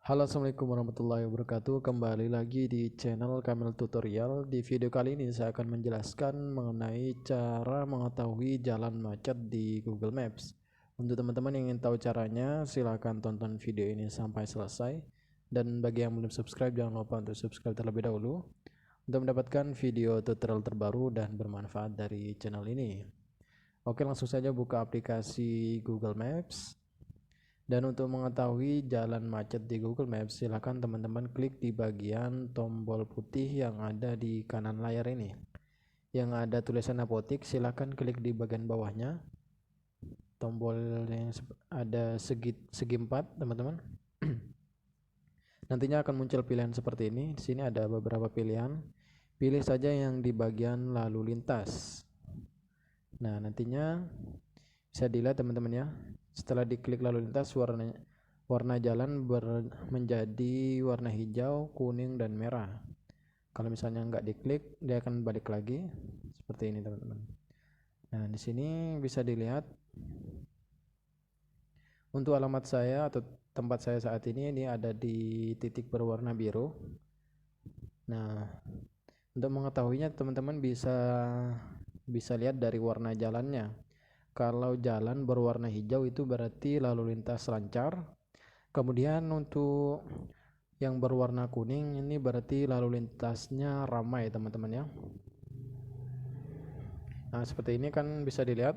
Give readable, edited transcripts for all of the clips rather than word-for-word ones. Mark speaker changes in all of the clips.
Speaker 1: Halo, assalamualaikum warahmatullahi wabarakatuh. Kembali lagi di channel Kamil Tutorial. Di video kali ini saya akan menjelaskan mengenai cara mengetahui jalan macet di Google Maps. Untuk teman-teman yang ingin tahu caranya, silahkan tonton video ini sampai selesai. Dan bagi yang belum subscribe, jangan lupa untuk subscribe terlebih dahulu untuk mendapatkan video tutorial terbaru dan bermanfaat dari channel ini. Oke, langsung saja buka aplikasi Google Maps. Dan untuk mengetahui jalan macet di Google Maps, silakan teman-teman klik di bagian tombol putih yang ada di kanan layar ini. Yang ada tulisan apotik, silakan klik di bagian bawahnya. Tombol yang ada segi 4, teman-teman. Nantinya akan muncul pilihan seperti ini. Di sini ada beberapa pilihan. Pilih saja yang di bagian lalu lintas. Nah, nantinya bisa dilihat teman-teman ya, setelah diklik lalu lintas warna jalan menjadi warna hijau, kuning, dan merah. Kalau misalnya nggak diklik, dia akan balik lagi seperti ini teman-teman. Nah, di sini bisa dilihat untuk alamat saya atau tempat saya saat ini ada di titik berwarna biru. Nah, untuk mengetahuinya teman-teman bisa lihat dari warna jalannya. Kalau jalan berwarna hijau itu berarti lalu lintas lancar. Kemudian untuk yang berwarna kuning ini berarti lalu lintasnya ramai teman-teman ya. Nah, seperti ini kan bisa dilihat.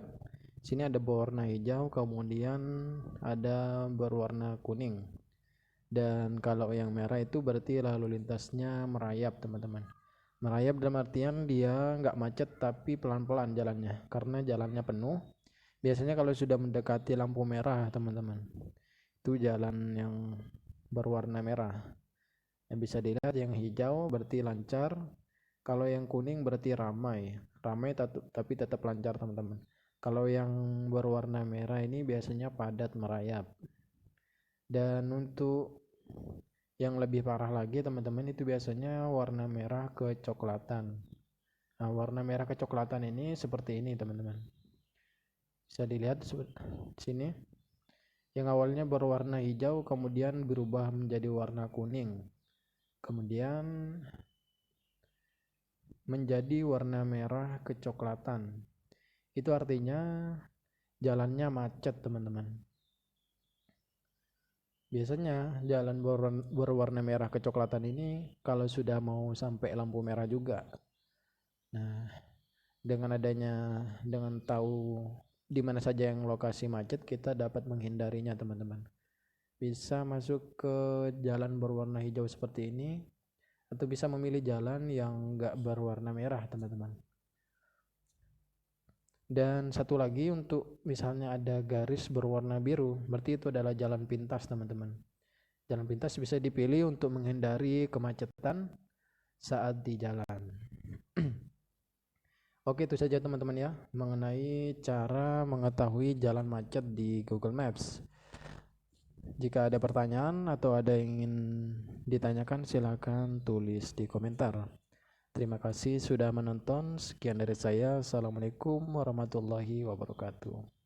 Speaker 1: Sini ada berwarna hijau, kemudian ada berwarna kuning. Dan kalau yang merah itu berarti lalu lintasnya merayap teman-teman. Merayap dalam artian dia nggak macet tapi pelan-pelan jalannya karena jalannya penuh. Biasanya kalau sudah mendekati lampu merah teman-teman, itu jalan yang berwarna merah. Yang bisa dilihat yang hijau berarti lancar, kalau yang kuning berarti ramai tapi tetap lancar teman-teman. Kalau yang berwarna merah ini biasanya padat merayap. Dan untuk yang lebih parah lagi teman-teman, itu biasanya warna merah kecoklatan. Nah, warna merah kecoklatan ini seperti ini teman-teman. Bisa dilihat di sini. Yang awalnya berwarna hijau kemudian berubah menjadi warna kuning. Kemudian menjadi warna merah kecoklatan. Itu artinya jalannya macet, teman-teman. Biasanya jalan berwarna merah kecoklatan ini kalau sudah mau sampai lampu merah juga. Nah, dengan tahu di mana saja yang lokasi macet, kita dapat menghindarinya teman-teman. Bisa masuk ke jalan berwarna hijau seperti ini, atau bisa memilih jalan yang enggak berwarna merah teman-teman. Dan satu lagi, untuk misalnya ada garis berwarna biru, berarti itu adalah jalan pintas teman-teman. Jalan pintas bisa dipilih untuk menghindari kemacetan saat di jalan. Oke, itu saja teman-teman ya mengenai cara mengetahui jalan macet di Google Maps. Jika ada pertanyaan atau ada yang ingin ditanyakan, silakan tulis di komentar. Terima kasih sudah menonton. Sekian dari saya. Assalamualaikum warahmatullahi wabarakatuh.